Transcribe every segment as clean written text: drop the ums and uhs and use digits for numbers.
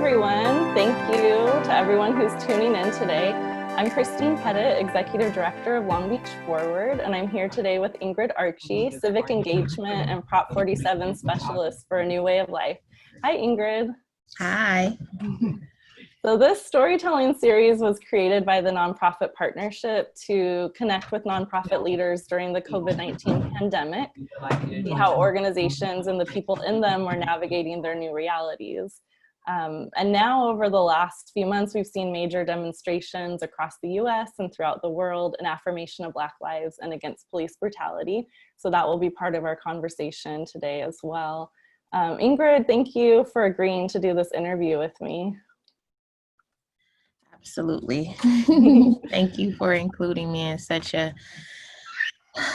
everyone. Thank you to everyone who's tuning in today. I'm Christine Pettit, Executive Director of Long Beach Forward, and I'm here today with Ingrid Archie, Civic Engagement and Prop 47 Specialist for A New Way of Life. Hi, Ingrid. Hi. So this storytelling series was created by the Nonprofit Partnership to connect with nonprofit leaders during the COVID-19 pandemic, see how organizations and the people in them were navigating their new realities. And now over the last few months, we've seen major demonstrations across the US and throughout the world in affirmation of Black lives and against police brutality. So that will be part of our conversation today as well. Ingrid, thank you for agreeing to do this interview with me. Absolutely. Thank you for including me in such a,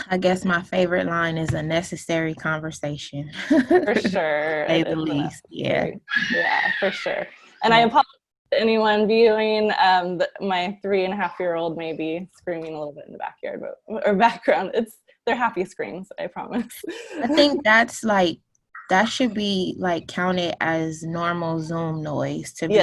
I guess my favorite line is a necessary conversation. For sure. Say the least. Yeah, for sure. And I apologize to anyone viewing. My 3.5-year-old may be screaming a little bit in the backyard, or background. They're happy screams, I promise. I think that should be counted as normal Zoom noise, to be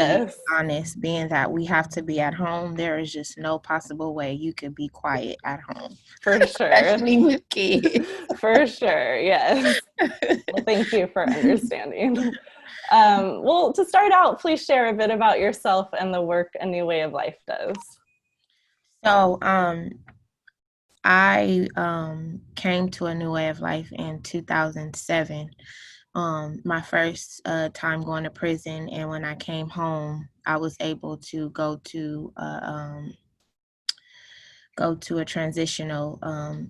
honest, being that we have to be at home. There is just no possible way you could be quiet at home. For sure. Especially with kids. For sure, yes. Well, thank you for understanding. Well, to start out, please share a bit about yourself and the work A New Way of Life does. So, I came to A New Way of Life in 2007. My first time going to prison, and when I came home, I was able to go to a transitional,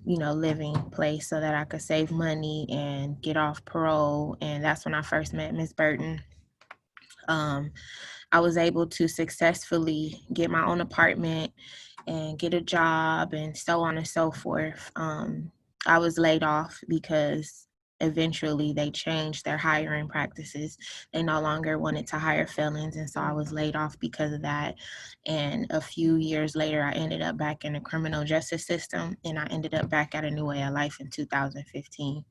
living place so that I could save money and get off parole. And that's when I first met Ms. Burton. I was able to successfully get my own apartment and get a job and so on and so forth. I was laid off because eventually they changed their hiring practices. They no longer wanted to hire felons, and so I was laid off because of that. And a few years later, I ended up back in the criminal justice system, and I ended up back at A New Way of Life in 2015.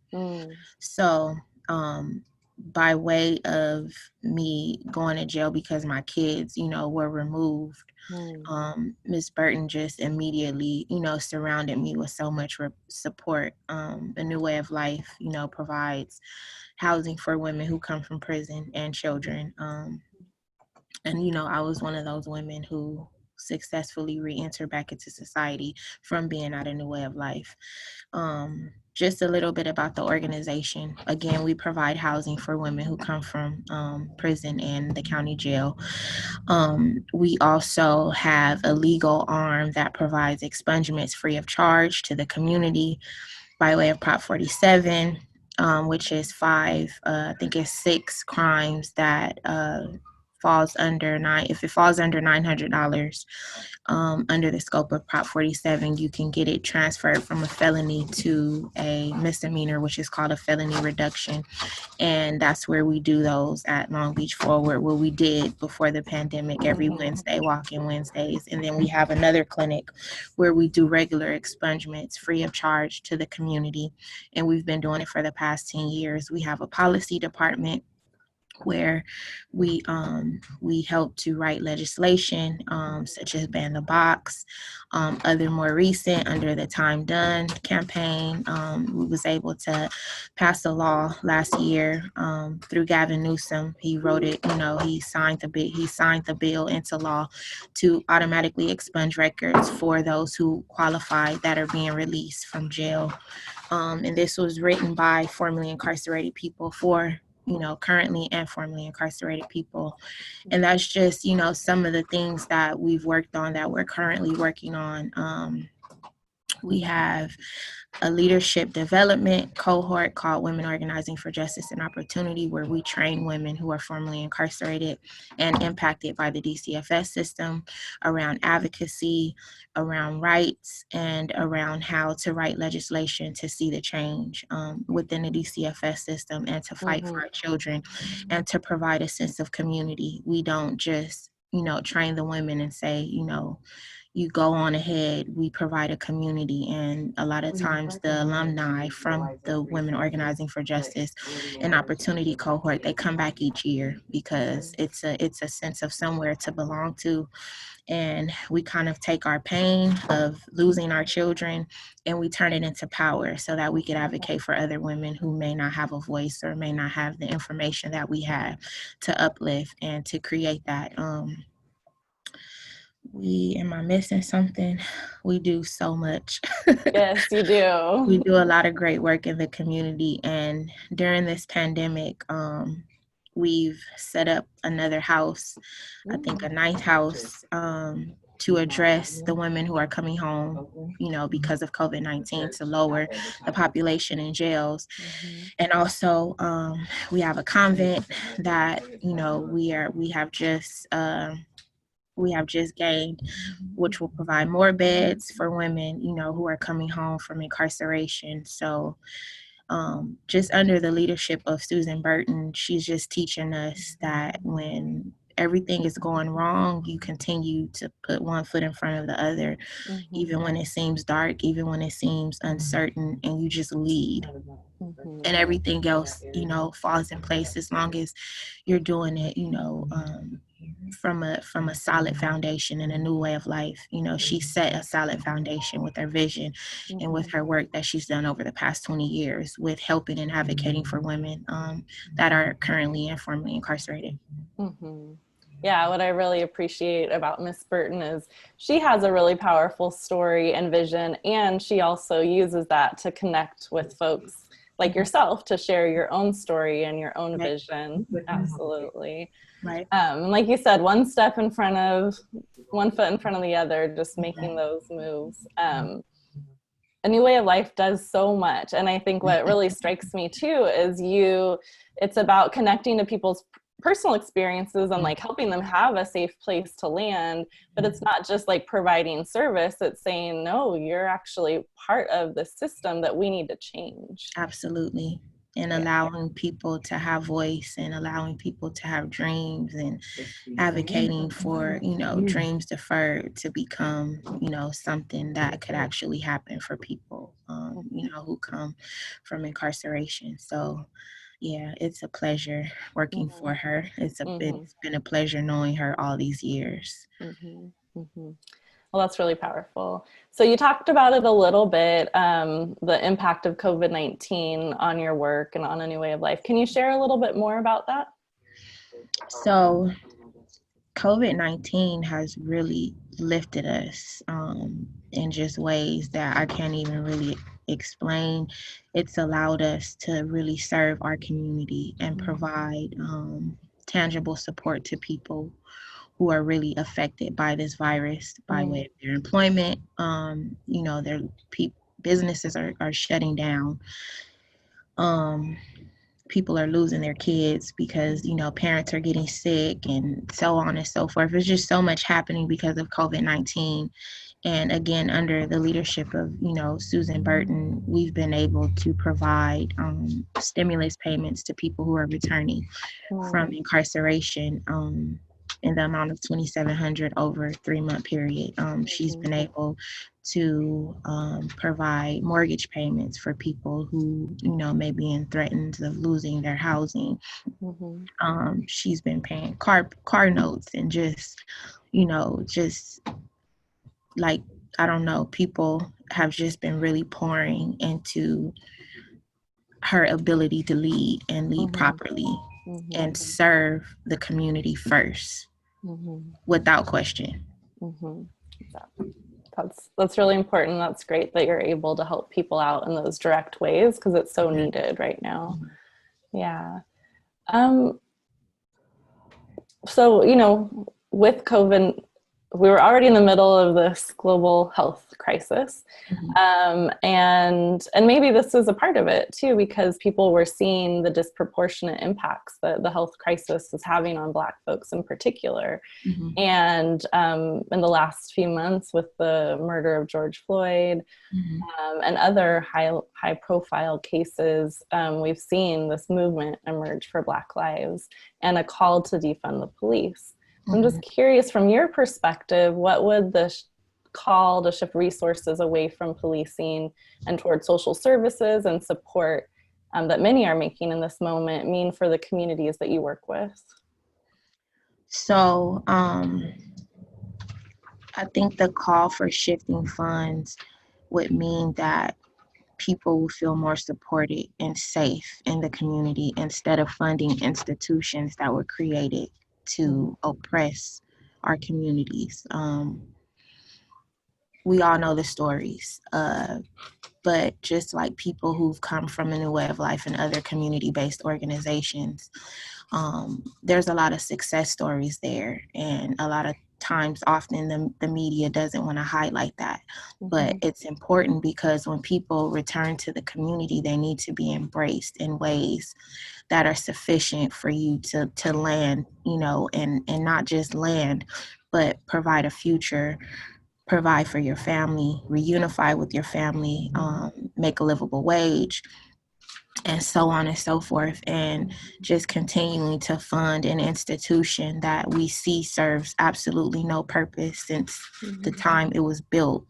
So by way of me going to jail because my kids, were removed, Ms. Burton just immediately, surrounded me with so much support. A New Way of Life, provides housing for women who come from prison and children. And, I was one of those women who successfully re-entered back into society from being at A New Way of Life. Just a little bit about the organization. Again, we provide housing for women who come from prison and the county jail. We also have a legal arm that provides expungements free of charge to the community by way of Prop 47, which is 6 crimes that falls under if it falls under $900 under the scope of Prop 47, you can get it transferred from a felony to a misdemeanor, which is called a felony reduction. And that's where we do those at Long Beach Forward, where we did before the pandemic every Wednesday, walk-in Wednesdays. And then we have another clinic where we do regular expungements free of charge to the community. And we've been doing it for the past 10 years. We have a policy department where we help to write legislation such as ban the box. Other more recent, under the Time Done campaign, we was able to pass a law last year through Gavin Newsom. He wrote it, he signed the bill into law to automatically expunge records for those who qualify that are being released from jail. And this was written by formerly incarcerated people for currently and formerly incarcerated people. And that's just, some of the things that we've worked on, that we're currently working on. We have a leadership development cohort called Women Organizing for Justice and Opportunity, where we train women who are formerly incarcerated and impacted by the DCFS system around advocacy, around rights, and around how to write legislation to see the change within the DCFS system and to fight for our children and to provide a sense of community. We don't just, train the women and say, you go on ahead, we provide a community. And a lot of times the alumni from the Women Organizing for Justice and Opportunity cohort, they come back each year because it's a sense of somewhere to belong to. And we kind of take our pain of losing our children and we turn it into power so that we could advocate for other women who may not have a voice or may not have the information that we have to uplift and to create that. Am I missing something? We do so much. Yes, you We do. do a lot of great work in the community. And during this pandemic, we've set up another house, I think a ninth house, to address the women who are coming home, because of COVID-19, to lower the population in jails. And also, we have a convent that, we have just gained, which will provide more beds for women, who are coming home from incarceration. So just under the leadership of Susan Burton, she's just teaching us that when everything is going wrong, you continue to put one foot in front of the other, even when it seems dark, even when it seems uncertain, and you just lead. And everything else, falls in place as long as you're doing it, from a solid foundation and a new way of life. She set a solid foundation with her vision and with her work that she's done over the past 20 years with helping and advocating for women that are currently and formerly incarcerated. Yeah, what I really appreciate about Miss Burton is she has a really powerful story and vision, and she also uses that to connect with folks like yourself to share your own story and your own vision. Absolutely. Right. Like you said, one foot in front of the other, just making those moves. A New Way of Life does so much. And I think what really strikes me too is it's about connecting to people's personal experiences and like helping them have a safe place to land. But it's not just like providing service, it's saying, no, you're actually part of the system that we need to change. Absolutely. And allowing people to have voice and allowing people to have dreams and advocating for, dreams deferred to become, something that could actually happen for people, who come from incarceration. So yeah, it's a pleasure working for her. It's been a pleasure knowing her all these years. Well, that's really powerful. So you talked about it a little bit, the impact of COVID-19 on your work and on A New Way of Life. Can you share a little bit more about that? So COVID-19 has really lifted us in just ways that I can't even really explain. It's allowed us to really serve our community and provide tangible support to people who are really affected by this virus by way of their employment. Their businesses are shutting down. People are losing their kids because, parents are getting sick and so on and so forth. There's just so much happening because of COVID-19. And again, under the leadership of, Susan Burton, we've been able to provide stimulus payments to people who are returning from incarceration in the amount of $2,700 over a 3-month period. She's been able to provide mortgage payments for people who, may be in threats of losing their housing. She's been paying car notes and just like, I don't know, people have just been really pouring into her ability to lead and lead properly and serve the community first without question. That's really important. That's great that you're able to help people out in those direct ways because it's so needed right now. Yeah. So, with COVID, we were already in the middle of this global health crisis. And maybe this is a part of it too, because people were seeing the disproportionate impacts that the health crisis is having on Black folks in particular. And in the last few months with the murder of George Floyd and other high profile cases, we've seen this movement emerge for Black lives and a call to defund the police. I'm just curious, from your perspective, what would the call to shift resources away from policing and towards social services and support that many are making in this moment mean for the communities that you work with? So I think the call for shifting funds would mean that people will feel more supported and safe in the community instead of funding institutions that were created to oppress our communities. We all know the stories, but just like people who've come from a new way of life and other community-based organizations, there's a lot of success stories there, and a lot of times often the media doesn't want to highlight that. But it's important because when people return to the community, they need to be embraced in ways that are sufficient for you to land, and not just land, but provide a future, provide for your family, reunify with your family, make a livable wage, and so on and so forth, and just continuing to fund an institution that we see serves absolutely no purpose since the time it was built.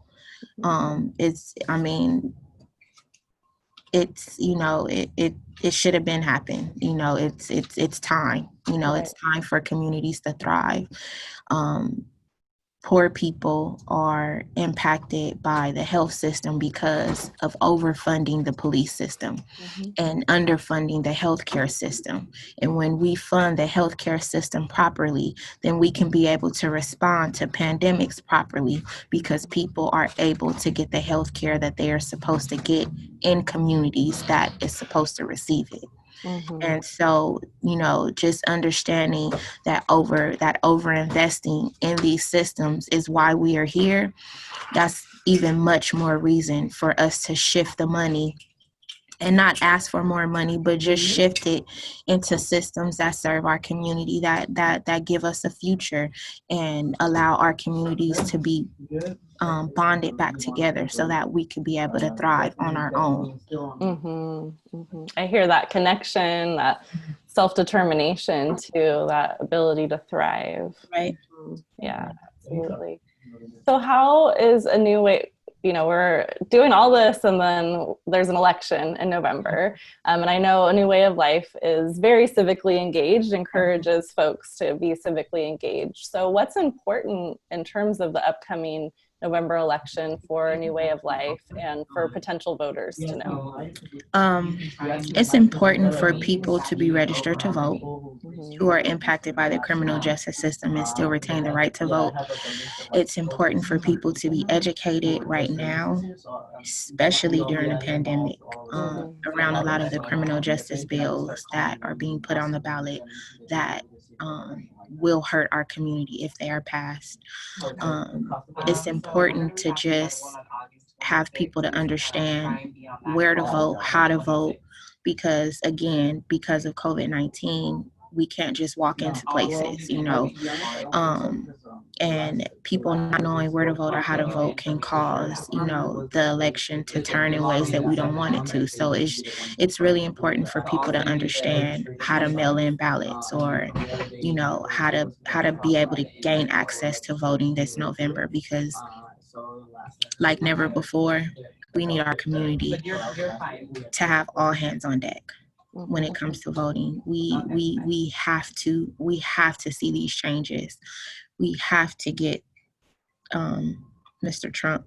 It should have been happened. It's time. It's time for communities to thrive. Poor people are impacted by the health system because of overfunding the police system and underfunding the healthcare system. And when we fund the healthcare system properly, then we can be able to respond to pandemics properly because people are able to get the healthcare that they are supposed to get in communities that is supposed to receive it. And so, just understanding that over investing in these systems is why we are here. That's even much more reason for us to shift the money and not ask for more money, but just shift it into systems that serve our community, that give us a future and allow our communities to be bonded back together so that we could be able to thrive on our own. I hear that connection, that self-determination to that ability to thrive. Right. Yeah, absolutely. So how is a new way, we're doing all this and then there's an election in November. And I know A New Way of Life is very civically engaged, encourages folks to be civically engaged. So what's important in terms of the upcoming November election for A New Way of Life and for potential voters to know? It's important for people to be registered to vote who are impacted by the criminal justice system and still retain the right to vote. It's important for people to be educated right now, especially during the pandemic, around a lot of the criminal justice bills that are being put on the ballot that will hurt our community if they are passed. It's important to just have people to understand where to vote, how to vote, because again, because of COVID-19, we can't just walk into places, and people not knowing where to vote or how to vote can cause, the election to turn in ways that we don't want it to. So it's really important for people to understand how to mail in ballots or, how to be able to gain access to voting this November, because like never before, we need our community to have all hands on deck when it comes to voting. We have to see these changes. We have to get Mr. Trump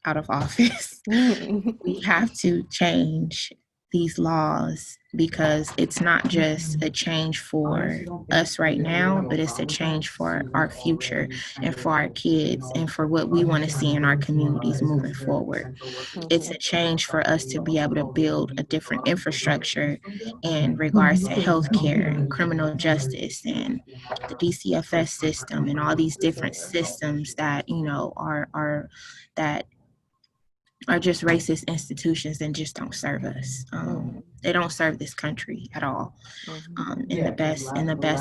out of office. We have to change these laws because it's not just a change for us right now, but it's a change for our future and for our kids and for what we want to see in our communities moving forward. It's a change for us to be able to build a different infrastructure in regards to healthcare and criminal justice and the DCFS system and all these different systems that, are just racist institutions and just don't serve us. They don't serve this country at all in the best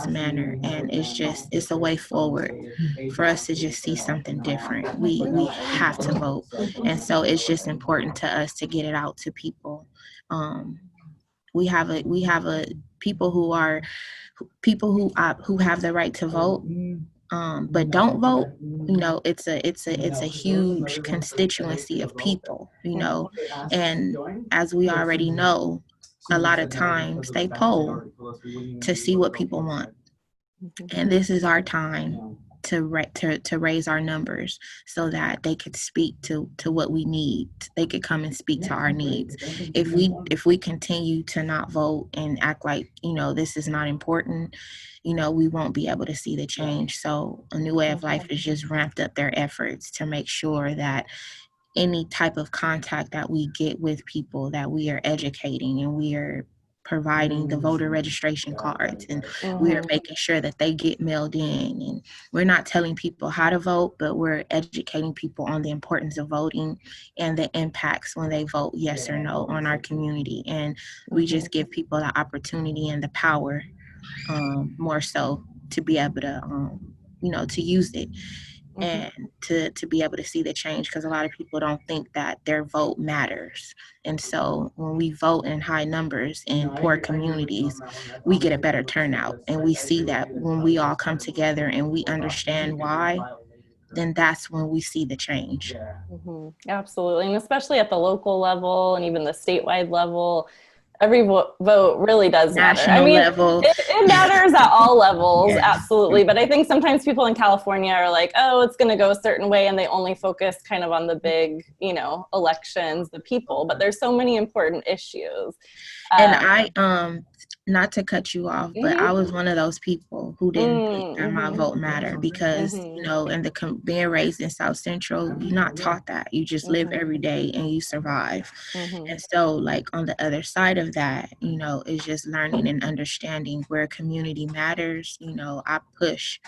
manner. And it's a way forward for us to just see something different. We have to vote, and so it's just important to us to get it out to people. We have a people who have the right to vote but don't vote. It's a huge constituency of people, and as we already know, a lot of times they poll to see what people want. And this is our time to raise our numbers so that they could speak to what we need. They could come and speak to our needs. If we continue to not vote and act like, this is not important, we won't be able to see the change. So A New Way of Life has just ramped up their efforts to make sure that any type of contact that we get with people, that we are educating and we are providing the voter registration cards, and we are making sure that they get mailed in. And we're not telling people how to vote, but we're educating people on the importance of voting and the impacts when they vote yes or no on our community. And we just give people the opportunity and the power, more so, to be able to to use it and to be able to see the change, because a lot of people don't think that their vote matters. And so when we vote in high numbers in poor communities, we get a better turnout. And we see that when we all come together and we understand why, then that's when we see the change. Absolutely. And especially at the local level and even the statewide level, every vote really does matter. National level. It matters at all levels, yes. Absolutely. But I think sometimes people in California are like, oh, it's going to go a certain way, and they only focus kind of on the big, elections, the people. But there's so many important issues. And I, not to cut you off, but I was one of those people who didn't think that my vote mattered, because, being raised in South Central, you're not taught that. You just live every day and you survive. And so, like, on the other side of that, is just learning and understanding where community matters. I push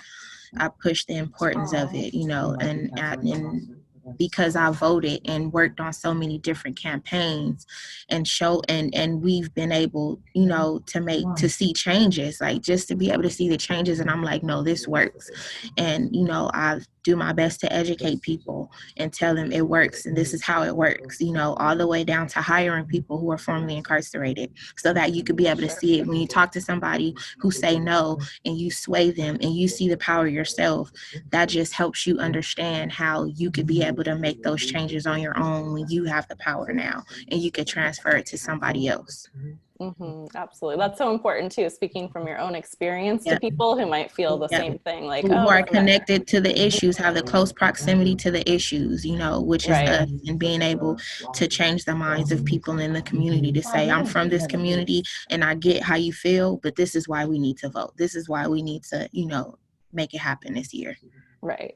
the importance of it, and because I voted and worked on so many different campaigns and we've been able, to see changes, like just to be able to see the changes. And I'm like, no, this works. And, I do my best to educate people and tell them it works. And this is how it works, all the way down to hiring people who are formerly incarcerated, so that you could be able to see it when you talk to somebody who say no and you sway them and you see the power yourself. That just helps you understand how you could be able to make those changes on your own when you have the power now and you could transfer it to somebody else. Absolutely. That's so important too, speaking from your own experience to people who might feel the same thing, like who are connected to the issues, have the close proximity to the issues, which is us, and being able to change the minds of people in the community to say, I'm from this community and I get how you feel, but this is why we need to vote. This is why we need to, make it happen this year. Right.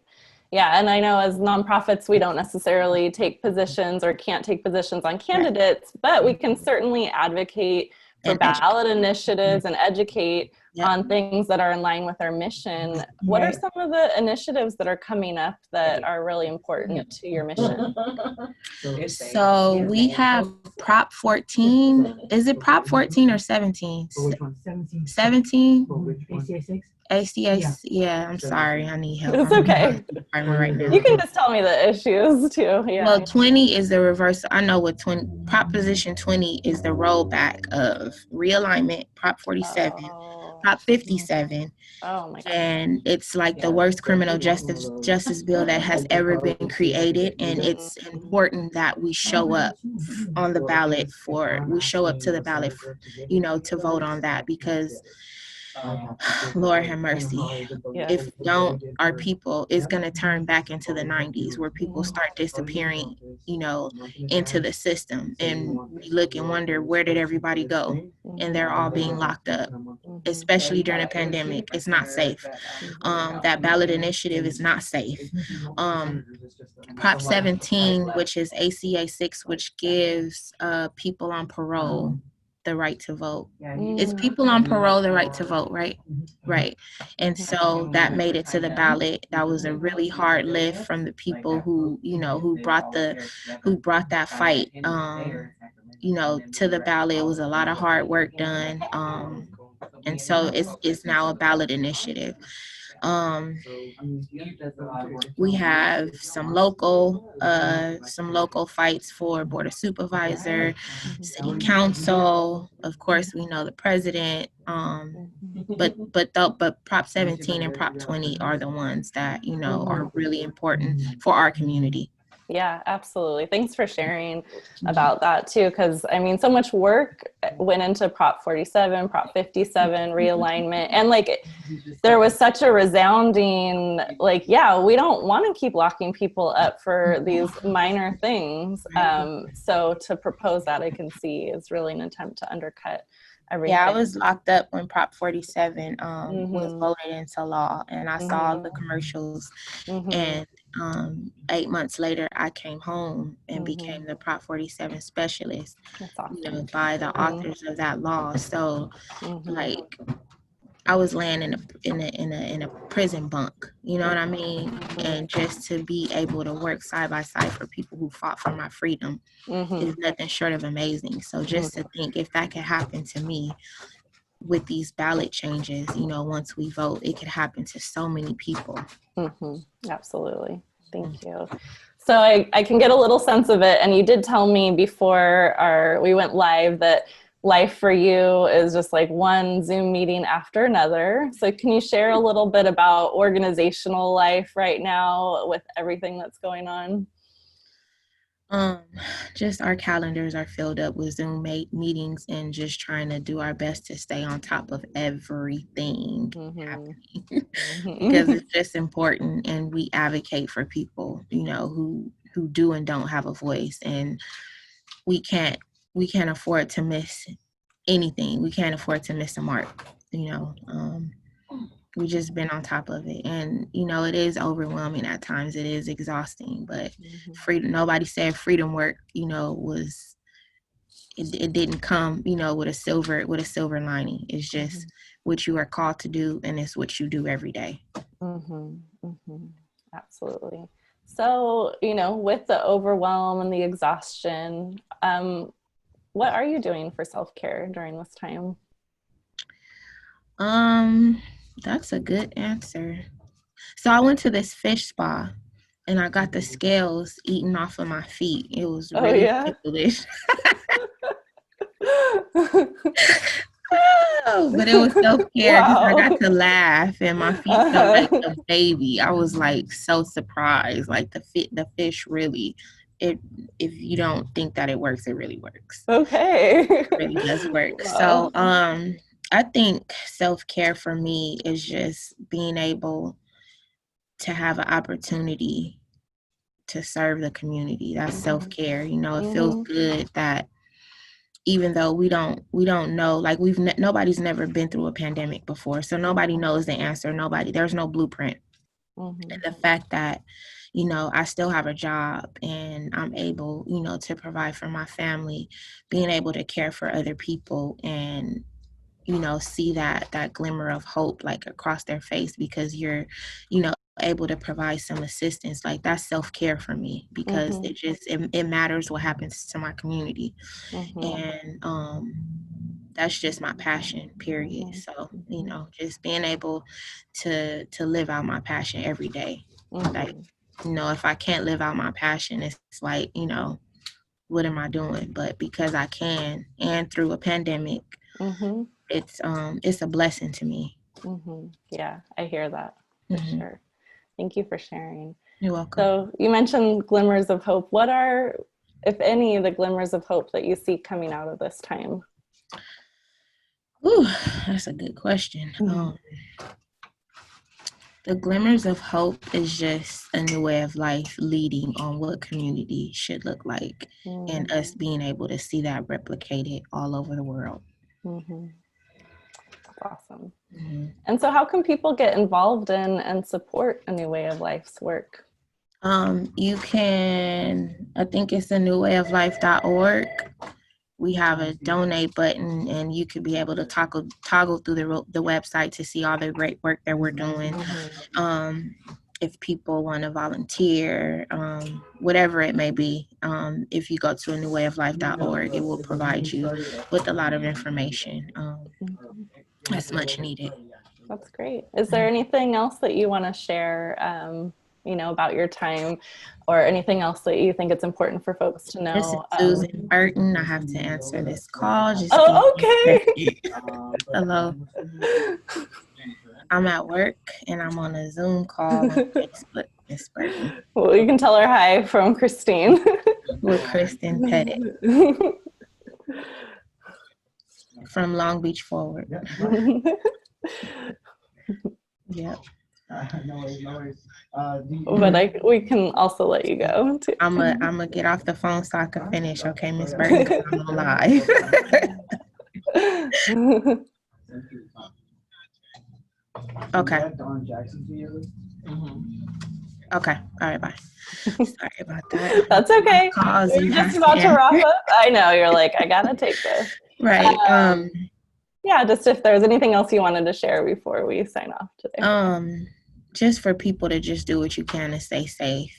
Yeah, and I know as nonprofits, we don't necessarily take positions or can't take positions on candidates, but we can certainly advocate for ballot initiatives and educate on things that are in line with our mission. What are some of the initiatives that are coming up that are really important to your mission? So we have Prop 14. Is it Prop 14 or 17? 17? ACAs, yeah, I'm sorry, I need help. It's okay. Right now. You can just tell me the issues too. Yeah. Well, 20 is the reverse. I know what Proposition 20 is, the rollback of Realignment, Prop 47, Prop 57. Oh my God. And it's like the worst criminal justice bill that has ever been created. And it's important that we show up on the ballot we show up to the ballot, to vote on that, because Lord have mercy. If we don't, our people is going to turn back into the 90s, where people start disappearing, into the system. And we look and wonder, where did everybody go? And they're all being locked up, especially during a pandemic. It's not safe. That ballot initiative is not safe. Prop 17, which is ACA 6, which gives people on parole the right to vote. It's people on parole, the right to vote, right? Right. And so that made it to the ballot. That was a really hard lift from the people who, who brought that fight, to the ballot. It was a lot of hard work done. And so it's now a ballot initiative. We have some local fights for board of supervisor, city council. Of course, we know the president. But Prop 17 and Prop 20 are the ones that are really important for our community. Yeah, absolutely. Thanks for sharing about that too, because I mean, so much work went into Prop 47, Prop 57, realignment, and like there was such a resounding like, yeah, we don't want to keep locking people up for these minor things. So to propose that, I can see is really an attempt to undercut everything. Yeah, I was locked up when Prop 47 was voted into law, and I saw the commercials. And 8 months later, I came home and became the Prop 47 specialist. That's awesome. By the authors of that law. So, like, I was laying in a prison bunk, you know what I mean? And just to be able to work side by side for people who fought for my freedom is nothing short of amazing. So just to think if that could happen to me with these ballot changes, once we vote, it could happen to so many people. Absolutely. Thank you. So I can get a little sense of it. And you did tell me before we went live that life for you is just like one Zoom meeting after another. So can you share a little bit about organizational life right now with everything that's going on? Just our calendars are filled up with Zoom meetings and just trying to do our best to stay on top of everything happening because it's just important, and we advocate for people, who do and don't have a voice, and we can't afford to miss anything. We can't afford to miss a mark, we just been on top of it, and it is overwhelming at times. It is exhausting, but freedom. Nobody said freedom work. Was it didn't come with a silver lining. It's just what you are called to do, and it's what you do every day. Absolutely. So with the overwhelm and the exhaustion, what are you doing for self-care during this time? That's a good answer. So I went to this fish spa and I got the scales eaten off of my feet. It was really ticklish. But it was self-care because I got to laugh and my feet felt like a baby. I was like so surprised. Like the fish really, if you don't think that it works, it really works. Okay. It really does work. Wow. So I think self-care for me is just being able to have an opportunity to serve the community. That's self-care. It feels good that even though we don't know, like nobody's never been through a pandemic before, so nobody knows the answer. There's no blueprint. And the fact that I still have a job and I'm able to provide for my family, being able to care for other people and see that glimmer of hope like across their face because you're able to provide some assistance, like that's self-care for me because it matters what happens to my community. And that's just my passion, period. So just being able to live out my passion every day. Like if I can't live out my passion, it's like what am I doing? But because I can, and through a pandemic, it's a blessing to me. Yeah, I hear that for sure. Thank you for sharing. You're welcome. So you mentioned glimmers of hope. What are, if any, the glimmers of hope that you see coming out of this time? Ooh, that's a good question. The glimmers of hope is just a new way of life leading on what community should look like and us being able to see that replicated all over the world. Awesome. And so how can people get involved in and support A New Way of Life's work? You can, I think it's anewwayoflife.org. We have a donate button and you could be able to toggle through the website to see all the great work that we're doing. If people want to volunteer, whatever it may be, if you go to anewwayoflife.org, it will provide you with a lot of information. That's much needed. That's great. Is there anything else that you want to share, about your time, or anything else that you think it's important for folks to This is know? Susan Burton. I have to answer this call. Just Oh, okay. Hello. I'm at work and I'm on a Zoom call on Facebook. Miss Burton. Well, you can tell her hi from Christine. With Kristen Pettit from Long Beach Forward. Yep. But we can also let you go too. I'm gonna get off the phone so I can finish. Okay, Miss Burton, 'cause I'm on live. Okay. Okay. All right. Bye. Sorry about that. That's okay. We're just about to wrap up. I know, you're like, I gotta take this. Right. Yeah, just if there's anything else you wanted to share before we sign off today. Just for people to just do what you can to stay safe.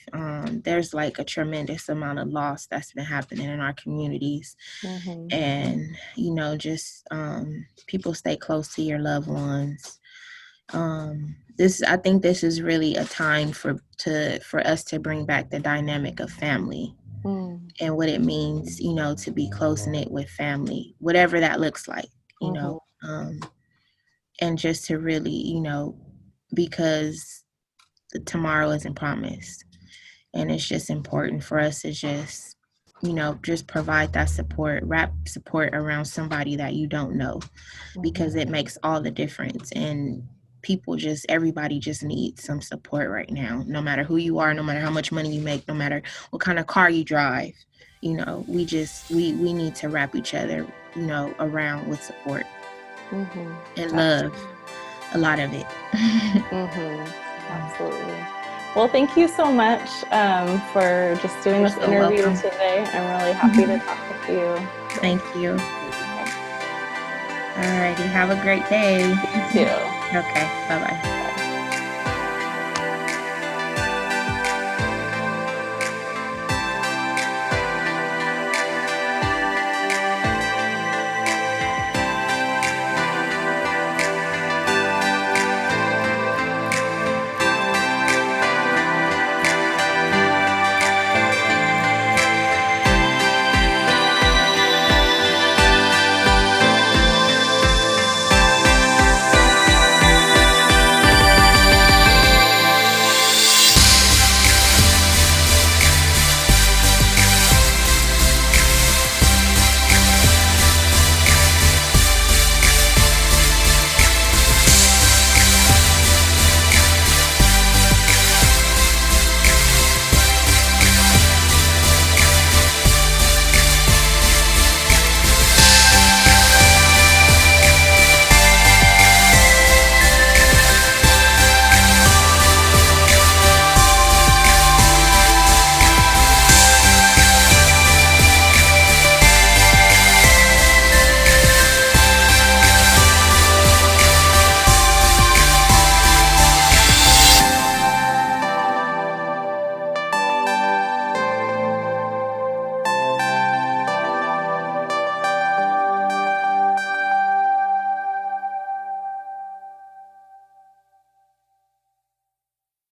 There's like a tremendous amount of loss that's been happening in our communities. And, just people stay close to your loved ones. I think this is really a time for us to bring back the dynamic of family and what it means, to be close knit with family, whatever that looks like, and just to really, because tomorrow isn't promised, and it's just important for us to just provide that support, wrap support around somebody that you don't know, because it makes all the difference. And everybody just needs some support right now, no matter who you are, no matter how much money you make, no matter what kind of car you drive. We need to wrap each other, around with support and love, a lot of it. Absolutely. Well, thank you so much for just doing this interview today. I'm really happy to talk with you. Thank you. All righty. Have a great day. You too. Okay. Bye-bye.